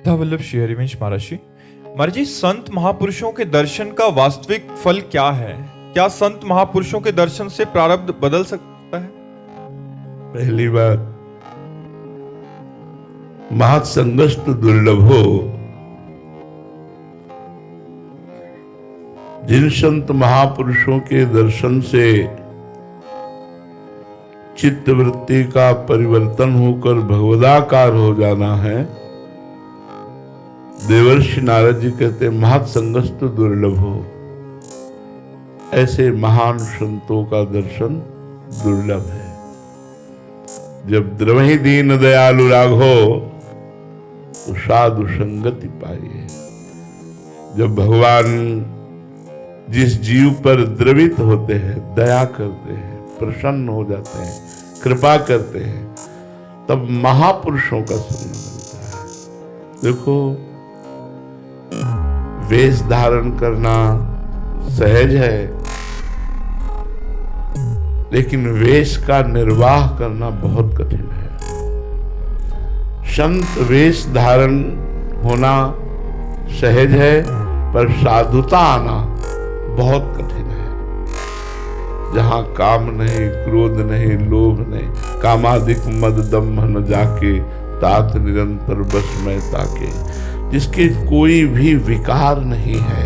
वल्लभ श्री हरिवंश महाराज जी, संत महापुरुषों के दर्शन का वास्तविक फल क्या है? क्या संत महापुरुषों के दर्शन से प्रारब्ध बदल सकता है? पहली बात, महत्संगस्त दुर्लभो। जिन संत महापुरुषों के दर्शन से चित्त वृत्ति का परिवर्तन होकर भगवदाकार हो जाना है, देवर्षि नारद जी कहते महत्संगस्त दुर्लभ हो। ऐसे महान संतों का दर्शन दुर्लभ है। जब द्रवहि दीन दयालु राघो तो साधु संगति पाइए। जब भगवान जिस जीव पर द्रवित होते हैं, दया करते हैं, प्रसन्न हो जाते हैं, कृपा करते हैं, तब महापुरुषों का संग मिलता है। देखो, वेश धारण करना सहज है, लेकिन वेश का निर्वाह करना बहुत कठिन है। संत वेश धारण होना सहज है, पर साधुता आना बहुत कठिन है। जहां काम नहीं, क्रोध नहीं, लोभ नहीं, कामादिक मद दम्भ न जाके, तात निरंतर बस में ताके। जिसके कोई भी विकार नहीं है,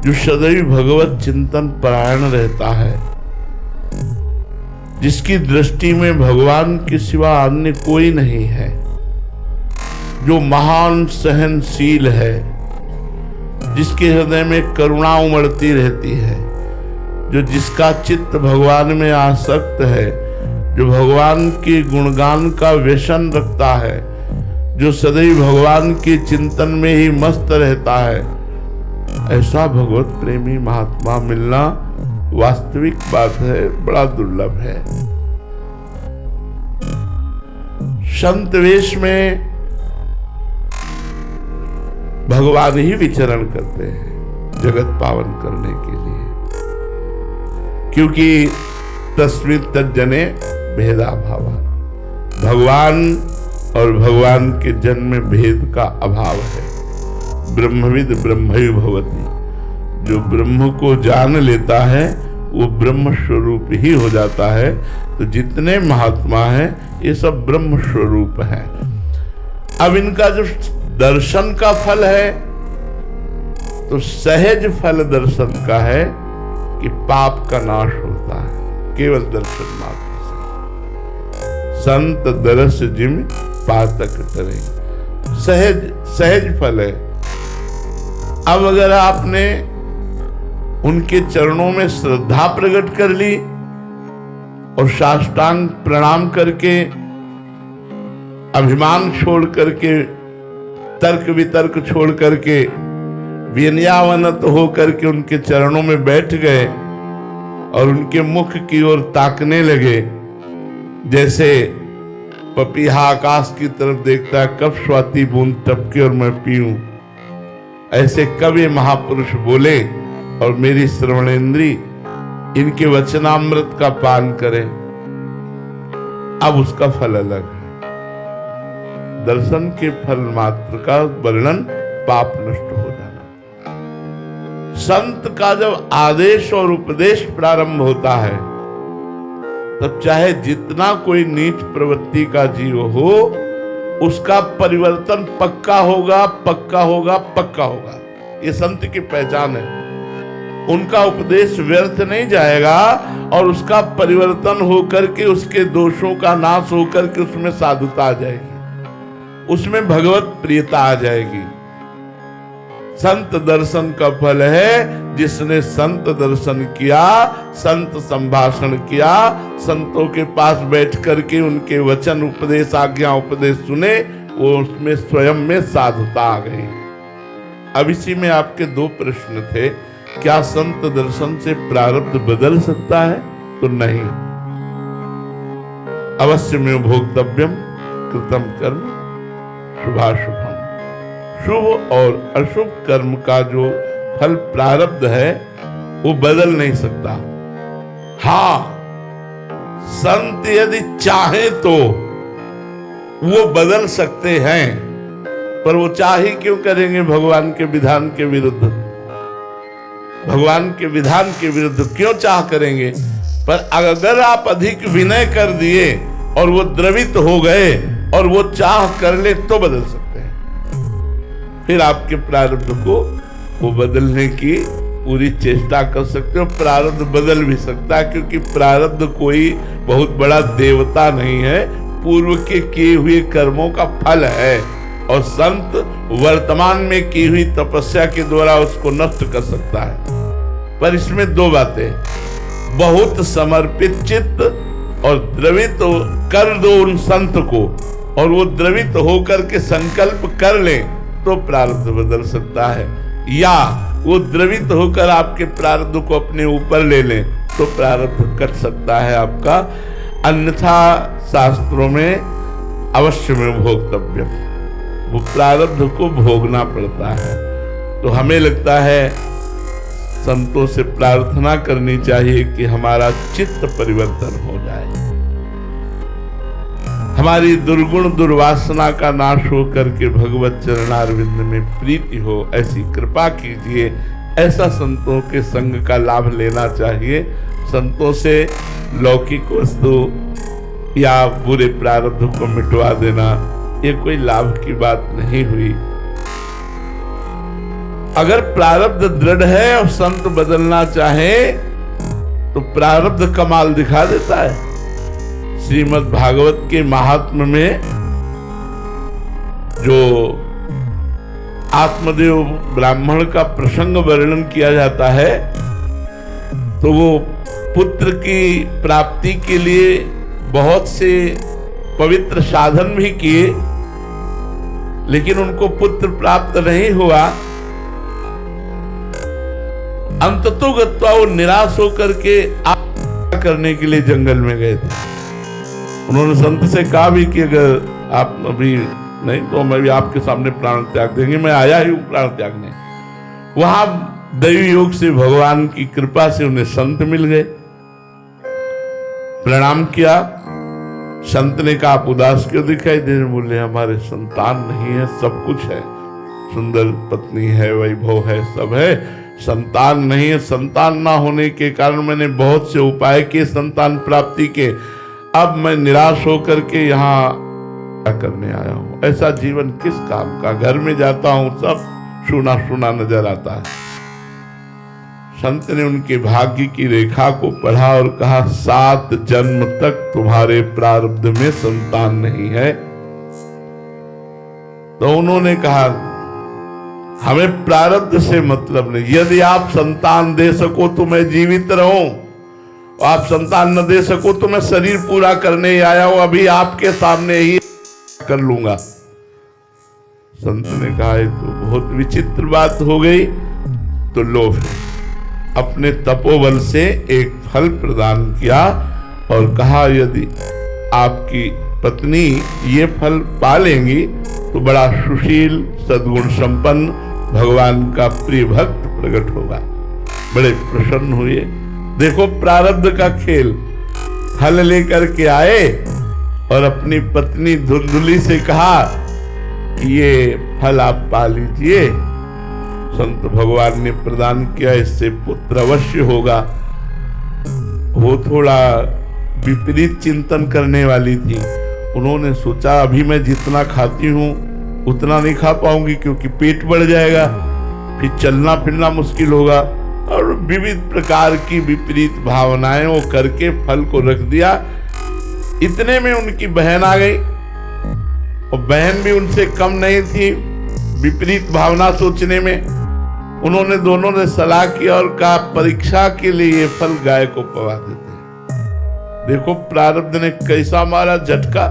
जो सदैव भगवत चिंतन परायण रहता है, जिसकी दृष्टि में भगवान के सिवा अन्य कोई नहीं है, जो महान सहनशील है, जिसके हृदय में करुणा उमड़ती रहती है, जो जिसका चित्त भगवान में आसक्त है, जो भगवान के गुणगान का व्यसन रखता है, जो सदैव भगवान के चिंतन में ही मस्त रहता है, ऐसा भगवत प्रेमी महात्मा मिलना वास्तविक बात है, बड़ा दुर्लभ है। संत वेश में भगवान ही विचरण करते हैं जगत पावन करने के लिए, क्योंकि तस्मिन् तज्जने भेदा भावा। भगवान और भगवान के जन में भेद का अभाव है। ब्रह्मविद ब्रह्मैव भवति। जो ब्रह्म को जान लेता है वो ब्रह्म स्वरूप ही हो जाता है। तो जितने महात्मा हैं ये सब ब्रह्म स्वरूप हैं। अब इनका जो दर्शन का फल है तो सहज फल दर्शन का है कि पाप का नाश होता है केवल दर्शन मात्र से। संत दरस जिम पातक टरे, सहज फल है। अब अगर आपने उनके चरणों में श्रद्धा प्रकट कर ली और साष्टांग प्रणाम करके, अभिमान छोड़ करके, तर्क वितर्क छोड़ करके, विनयावनत हो करके उनके चरणों में बैठ गए और उनके मुख की ओर ताकने लगे, जैसे पपीहा आकाश की तरफ देखता है कब स्वाति बूंद टपके और मैं पीऊं, ऐसे कब ये महापुरुष बोले और मेरी श्रवणेंद्री इनके वचनामृत का पान करे। अब उसका फल अलग है। दर्शन के फल मात्र का वर्णन पाप नष्ट हो जाना। संत का जब आदेश और उपदेश प्रारंभ होता है तब चाहे जितना कोई नीच प्रवृत्ति का जीव हो, उसका परिवर्तन पक्का होगा, पक्का होगा, पक्का होगा। ये संत की पहचान है। उनका उपदेश व्यर्थ नहीं जाएगा और उसका परिवर्तन होकर के, उसके दोषों का नाश होकर के उसमें साधुता आ जाएगी, उसमें भगवत प्रियता आ जाएगी। संत दर्शन का फल है जिसने संत दर्शन किया, संत संभाषण किया, संतों के पास बैठ करके उनके वचन उपदेश, आज्ञा उपदेश सुने, वो उसमें स्वयं में साधुता आ गई। अब इसी में आपके दो प्रश्न थे। क्या संत दर्शन से प्रारब्ध बदल सकता है? तो नहीं। अवश्य में भोक्तव्यम कृतम कर्म शुभाशुभम। शुभ और अशुभ कर्म का जो फल प्रारब्ध है वो बदल नहीं सकता। हाँ, संत यदि चाहे तो वो बदल सकते हैं, पर वो चाह ही क्यों करेंगे भगवान के विधान के विरुद्ध? भगवान के विधान के विरुद्ध क्यों चाह करेंगे? पर अगर आप अधिक विनय कर दिए और वो द्रवित हो गए और वो चाह कर ले तो बदल सकते हैं। फिर आपके प्रारब्ध को वो बदलने की पूरी चेष्टा कर सकते हो। प्रारब्ध बदल भी सकता है, क्योंकि प्रारब्ध कोई बहुत बड़ा देवता नहीं है, पूर्व के किए हुए कर्मों का फल है। और संत वर्तमान में की हुई तपस्या के द्वारा उसको नष्ट कर सकता है। पर इसमें दो बातें, बहुत समर्पित चित्त और द्रवित कर दो उन संत को, और वो द्रवित होकर के संकल्प कर ले तो प्रारब्ध बदल सकता है, या वो द्रवित होकर आपके प्रारब्ध को अपने ऊपर ले ले तो प्रारब्ध कट सकता है आपका। अन्यथा शास्त्रों में अवश्य में भोक्तव्य, वो प्रारब्ध को भोगना पड़ता है। तो हमें लगता है संतों से प्रार्थना करनी चाहिए कि हमारा चित्त परिवर्तन हो जाए, हमारी दुर्गुण दुर्वासना का नाश हो करके भगवत चरणारविंद में प्रीति हो, ऐसी कृपा कीजिए। ऐसा संतों के संग का लाभ लेना चाहिए। संतों से लौकिक वस्तु या बुरे प्रारब्ध को मिटवा देना ये कोई लाभ की बात नहीं हुई। अगर प्रारब्ध दृढ़ है और संत बदलना चाहे तो प्रारब्ध कमाल दिखा देता है। श्रीमद् भागवत के महात्म्य में जो आत्मदेव ब्राह्मण का प्रसंग वर्णन किया जाता है, तो वो पुत्र की प्राप्ति के लिए बहुत से पवित्र साधन भी किए, लेकिन उनको पुत्र प्राप्त नहीं हुआ। अंततोगत्वा वो निराश होकर के करने के लिए जंगल में गए थे। उन्होंने संत से कहा भी कि अगर आप अभी नहीं तो मैं भी आपके सामने प्राण त्याग देंगे, मैं आया ही हूं प्राण त्यागने। वहां दैवी योग से भगवान की कृपा से उन्हें संत मिल गए, प्रणाम किया। संत ने कहा आप उदास क्यों दिखाई दे रहे? बोले हमारे संतान नहीं है, सब कुछ है, सुंदर पत्नी है, वैभव है, सब है, संतान नहीं है। संतान ना होने के कारण मैंने बहुत से उपाय किए संतान प्राप्ति के, अब मैं निराश होकर के यहाँ क्या करने आया हूं? ऐसा जीवन किस काम का? घर में जाता हूं सब सुना सुना नजर आता है। संत ने उनके भाग्य की रेखा को पढ़ा और कहा 7 जन्म तक तुम्हारे प्रारब्ध में संतान नहीं है। तो उन्होंने कहा हमें प्रारब्ध से मतलब नहीं, यदि आप संतान दे सको तो मैं जीवित रहूं, आप संतान न दे सको तो मैं शरीर पूरा करने ही आया हूं, अभी आपके सामने ही कर लूंगा। संत ने कहा तो बहुत विचित्र बात हो गई। तो लो अपने तपोबल से एक फल प्रदान किया और कहा यदि आपकी पत्नी ये फल पा लेंगी तो बड़ा सुशील सद्गुण संपन्न भगवान का प्रिय भक्त प्रकट होगा। बड़े प्रसन्न हुए। देखो प्रारब्ध का खेल। फल लेकर के आए और अपनी पत्नी धुंधुली से कहा कि ये फल आप पा लीजिए, संत भगवान ने प्रदान किया, इससे पुत्र अवश्य होगा। वो थोड़ा विपरीत चिंतन करने वाली थी। उन्होंने सोचा अभी मैं जितना खाती हूं उतना नहीं खा पाऊंगी क्योंकि पेट बढ़ जाएगा, फिर चलना फिरना मुश्किल होगा, और विविध प्रकार की विपरीत भावनाएं वो करके फल को रख दिया। इतने में उनकी बहन आ गई और बहन भी उनसे कम नहीं थी विपरीत भावना सोचने में। उन्होंने दोनों ने सलाह किया और कहा परीक्षा के लिए ये फल गाय को पवा देते हैं। देखो प्रारब्ध ने कैसा मारा झटका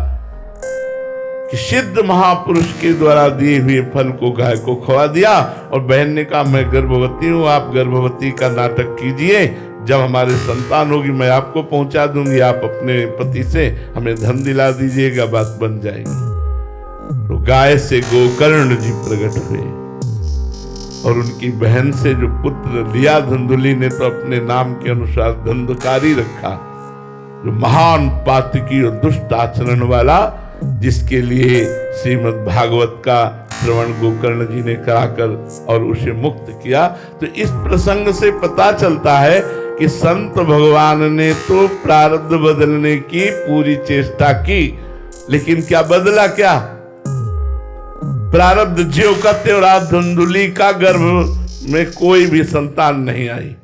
कि सिद्ध महापुरुष के द्वारा दिए हुए फल को गाय को खवा दिया। और बहन ने कहा मैं गर्भवती हूं, आप गर्भवती का नाटक कीजिए, जब हमारे संतान होगी मैं आपको पहुंचा दूंगी, आप अपने पति से हमें धन दिला दीजिएगा, बात बन जाएगी। तो गाय से गोकर्ण जी प्रकट हुए और उनकी बहन से जो पुत्र लिया धुंधुली ने तो अपने नाम के अनुसार धंधकारी रखा, जो महान पातकी और दुष्ट आचरण वाला, जिसके लिए श्रीमद् भागवत का श्रवण गोकर्ण जी ने कराकर और उसे मुक्त किया। तो इस प्रसंग से पता चलता है कि संत भगवान ने तो प्रारब्ध बदलने की पूरी चेष्टा की, लेकिन क्या बदला? क्या प्रारब्ध ज्यों का त्यों धुंधुली का, गर्भ में कोई भी संतान नहीं आई।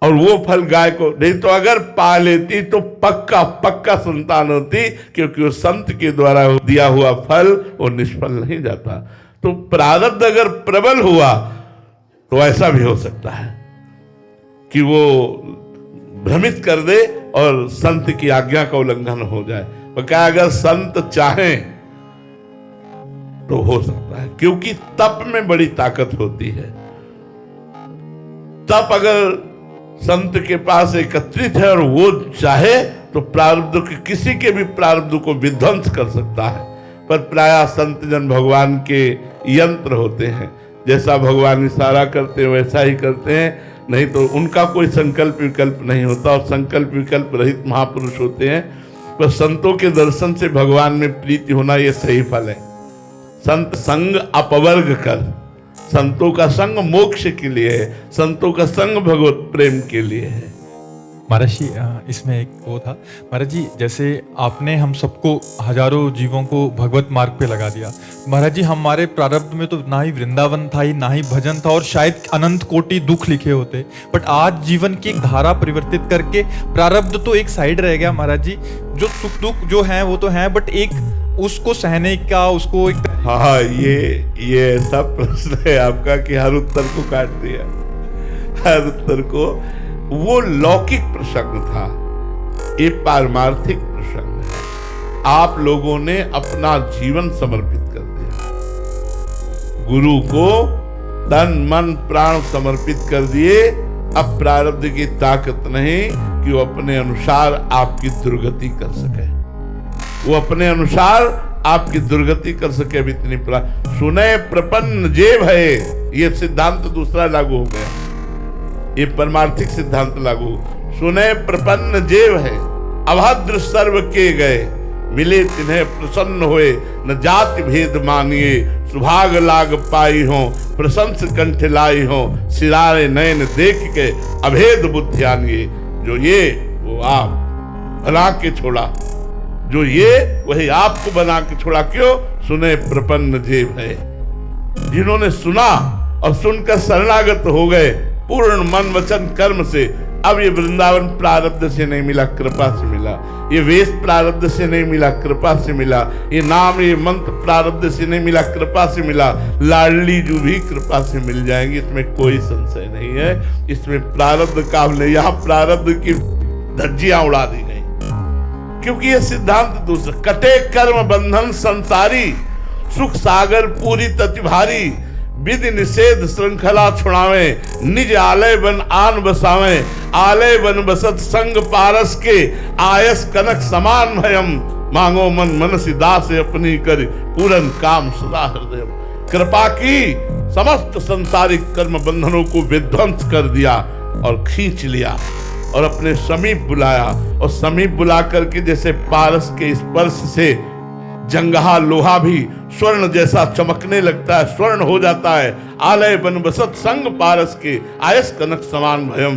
और वो फल गाय को नहीं तो अगर पा लेती तो पक्का पक्का संतान होती, क्योंकि वो संत के द्वारा दिया हुआ फल वो निष्फल नहीं जाता। तो प्रारब्ध अगर प्रबल हुआ तो ऐसा भी हो सकता है कि वो भ्रमित कर दे और संत की आज्ञा का उल्लंघन हो जाए। वो क्या अगर संत चाहें तो हो सकता है, क्योंकि तप में बड़ी ताकत होती है। तप अगर संत के पास एकत्रित है और वो चाहे तो प्रारब्ध के किसी के भी प्रारब्ध को विध्वंस कर सकता है। पर प्रायः संत जन भगवान के यंत्र होते हैं, जैसा भगवान इशारा करते हैं वैसा ही करते हैं, नहीं तो उनका कोई संकल्प विकल्प नहीं होता और संकल्प विकल्प रहित महापुरुष होते हैं। पर संतों के दर्शन से भगवान में प्रीति होना ये सही फल है। संत संग अपवर्ग कर, संतों का संग मोक्ष के लिए है, संतों का संग भगवत प्रेम के लिए है। महाराज जी इसमें एक वो था महाराज जी, जैसे आपने हम सबको हजारों जीवों को भगवत मार्ग पे लगा दिया महाराज जी। हमारे प्रारब्ध में तो ना ही वृंदावन था, ही ना ही भजन था, और शायद अनंत कोटि दुख लिखे होते। बट आज जीवन की एक धारा परिवर्तित करके प्रारब्ध तो एक साइड रह गया महाराज जी। जो सुख दुख जो है वो तो है, बट एक उसको सहने का, उसको एक हाँ, ये ऐसा प्रश्न है आपका कि हर उत्तर को काट दिया। हर उत्तर को, वो लौकिक प्रसंग था, ये पारमार्थिक प्रसंग है। आप लोगों ने अपना जीवन समर्पित कर दिया, गुरु को तन मन प्राण समर्पित कर दिए। अब प्रारब्ध की ताकत नहीं कि वो अपने अनुसार आपकी दुर्गति कर सके, वो अपने अनुसार आपकी दुर्गति कर सके। अब इतनी सुने प्रपन्न जे भय, ये सिद्धांत दूसरा लागू हो गया, ये परमार्थिक सिद्धांत लागू। सुने प्रपन्न जे भय, अभद्र सर्व के गए, मिले तिन्हें प्रसन्न होए, न जाति भेद मानिए, सुभाग लाग पाई हो, प्रशंस कंठ लाई हो, सिरारे नयन देख के अभेद बुद्धि आनिए। जो ये वो आप बना के छोड़ा, जो ये वही आपको बना के छोड़ा। क्यों? सुने प्रपन्न जे भय, जिन्होंने सुना और सुनकर शरणागत हो गए पूर्ण मन वचन कर्म से। अब ये वृंदावन प्रारब्ध से नहीं मिला, कृपा से मिला। ये वेश प्रारब्ध से नहीं मिला, कृपा से मिला। ये नाम ये मंत्र प्रारब्ध से नहीं मिला, कृपा से मिला। लाडली जो भी कृपा से मिल जाएंगे, इसमें कोई संशय नहीं है। इसमें प्रारब्ध का नहीं, यहाँ प्रारब्ध की धज्जियां उड़ा दी गई, क्योंकि ये सिद्धांत दूसरा। कटे कर्म बंधन संसारी, सुख सागर पूरी तति भारी, विधि निषेध श्रृंखला छुड़ावे, निज आलय बन आन बसावे, आलय बन बसत संग पारस के, आयस कनक समान भयम, मांगो मन मनसी दास अपनी कर, पूरन काम सदा हृदय। कृपा की, समस्त संसारिक कर्म बंधनों को विध्वंस कर दिया और खींच लिया और अपने समीप बुलाया। और समीप बुला करके जैसे पारस के स्पर्श से जंगहा लोहा भी स्वर्ण जैसा चमकने लगता है, स्वर्ण हो जाता है। आलय बन बसत संग पारस के, आयस कनक समान भयम,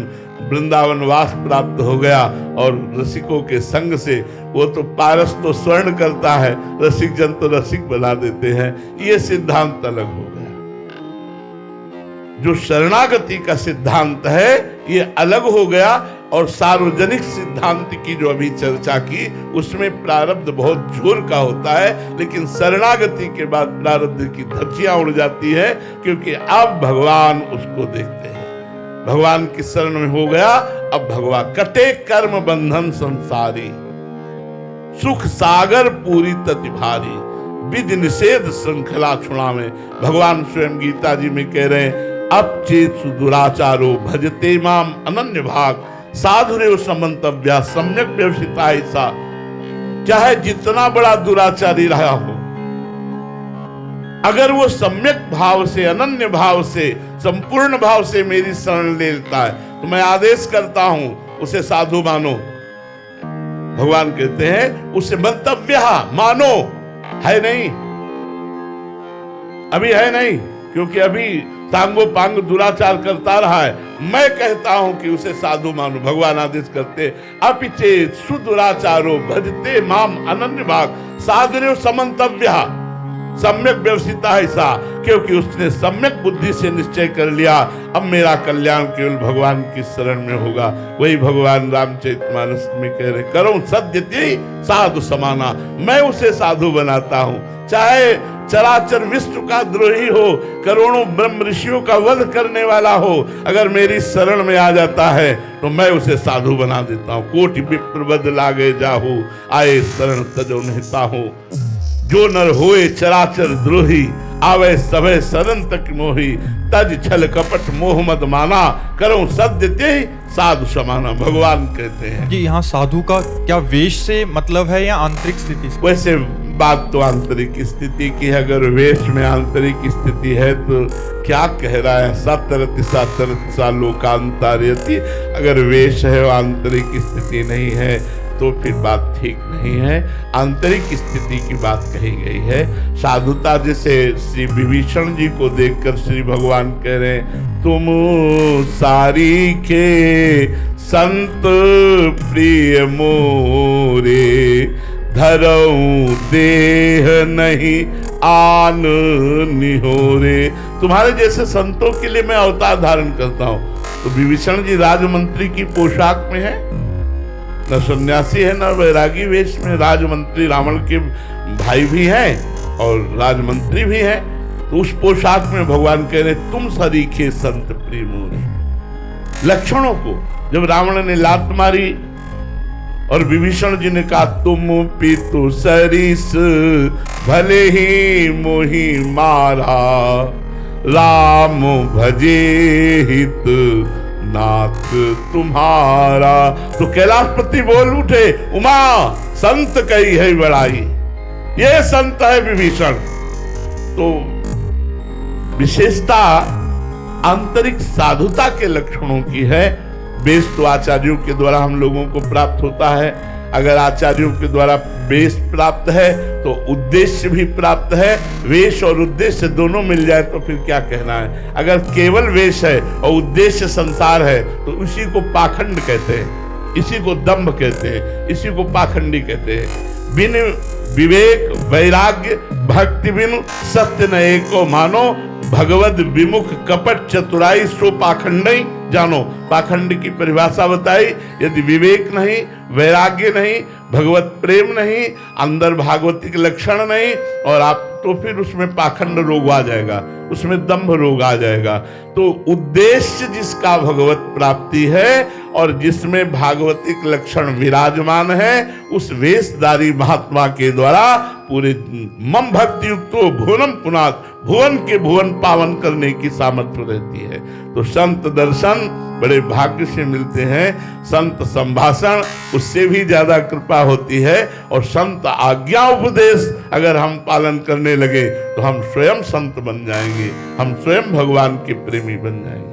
वृंदावन वास प्राप्त हो गया। और रसिकों के संग से, वो तो पारस तो स्वर्ण करता है, रसिक जन तो रसिक बना देते हैं। ये सिद्धांत अलग हो गया। जो शरणागति का सिद्धांत है ये अलग हो गया। और सार्वजनिक सिद्धांत की जो अभी चर्चा की, उसमें प्रारब्ध बहुत जोर का होता है, लेकिन शरणागति के बाद प्रारब्ध की धज्जियां उड़ जाती है, क्योंकि अब भगवान उसको देखते हैं। भगवान की शरण में हो गया, अब भगवान। कटे कर्म बंधन संसारी, सुख सागर पूरी तति भारी, विधि निषेध श्रृंखला छुड़ावे। भगवान स्वयं गीता जी में कह रहे हैं, अब चेत सुदुराचारो भजते माम अनन्य भाग, साधुरेव समंतव्या सम्यक व्यवसिता ऐसा। चाहे जितना बड़ा दुराचारी रहा हो, अगर वो सम्यक भाव से, अनन्य भाव से, संपूर्ण भाव से मेरी शरण ले लेता है, तो मैं आदेश करता हूं उसे साधु मानो। भगवान कहते हैं उसे मंतव्य मानो, है नहीं। अभी है नहीं, क्योंकि अभी तांगो पांग दुराचार करता रहा है। मैं कहता हूं कि उसे साधु मानो। भगवान आदेश करते, अपिचे सुदुराचारो भजते माम अनन्य भाग साधुर्यो समन्तव्य, सम्यक व्यवस्थिता है सा, क्योंकि उसने सम्यक बुद्धि से निश्चय कर लिया अब मेरा कल्याण केवल भगवान की शरण में होगा। वही भगवान रामचरितमानस में कह रहे, करो सद्यति साधु समाना, मैं उसे साधु बनाता हूं। चाहे चराचर विश्व का द्रोही हो, करोड़ों ब्रह्म ऋषियों का वध करने वाला हो, अगर मेरी शरण में आ जाता है तो मैं उसे साधु बना देता हूं। कोटि विप्र बद लागे जाहू, आए शरण तजो निहिता हूं। जो नर होए चराचर द्रोही, आवे सभे शरण तक मोही। तज छल कपट मोह मद माना, करो सद्यते साधु समाना। भगवान कहते हैं जी, यहाँ साधु का क्या वेश से मतलब है या आंतरिक स्थिति से? वैसे बात तो आंतरिक स्थिति की है। अगर वेश में आंतरिक स्थिति है तो क्या कह रहा है, सतरति सा लोकांतरयति। अगर वेश है और आंतरिक स्थिति नहीं है तो फिर बात ठीक नहीं है। आंतरिक स्थिति की बात कही गई है। साधुता जैसे श्री विभीषण जी को देखकर श्री भगवान कह रहे हैं, तुम सारी के संत प्रिय मोरे, धरऊं देह नहीं आन निहोरे। तुम्हारे जैसे संतों के लिए मैं अवतार धारण करता हूं। तो विभीषण जी राजमंत्री की पोशाक में है, न सन्यासी है न वैरागी वेश में। राजमंत्री रावण के भाई भी हैं और राजमंत्री भी हैं। तो उस पोशाक में भगवान कह रहे, तुम सरीखे संत प्रिय मोरे। लक्षणों को जब रावण ने लात मारी और विभीषण जी ने कहा, तुम पितु सरिस भले ही मोहि मारा, राम भजे हित नाथ तुम्हारा। तो कैलाशपति बोल उठे, उमा संत कही है बड़ाई, ये संत है विभीषण। तो विशेषता आंतरिक साधुता के लक्षणों की है। वेश तो आचार्यों के द्वारा हम लोगों को प्राप्त होता है। अगर आचार्यों के द्वारा वेश प्राप्त है तो उद्देश्य भी प्राप्त है। वेश और उद्देश्य दोनों मिल जाए तो फिर क्या कहना है। अगर केवल वेश है और उद्देश्य संसार है तो उसी को पाखंड कहते हैं, इसी को दंभ कहते हैं, इसी को पाखंडी कहते हैं। बिन विवेक वैराग्य भक्ति बिन सत्य न एको मानो, भगवद विमुख कपट चतुराई सो पाखंडी जानो। पाखंड की परिभाषा बताई, यदि विवेक नहीं, वैराग्य नहीं, भगवत प्रेम नहीं, अंदर भागवतिक लक्षण नहीं, और आप तो फिर उसमें पाखंड रोग आ जाएगा, उसमें दंभ रोग आ जाएगा। तो उद्देश्य जिसका भगवत प्राप्ति है और जिसमें भागवतिक लक्षण विराजमान है, उस वेशधारी महात्मा के द्वारा पूरे मम भक्ति युक्त भुवनम पुनात, भुवन के भुवन पावन करने की सामर्थ्य रहती है। तो संत दर्शन बड़े भाग्य से मिलते हैं। संत संभाषण उससे भी ज्यादा कृपा होती है। और संत आज्ञा उपदेश अगर हम पालन करने लगे तो हम स्वयं संत बन जाएंगे, हम स्वयं भगवान के प्रेमी बन जाएंगे।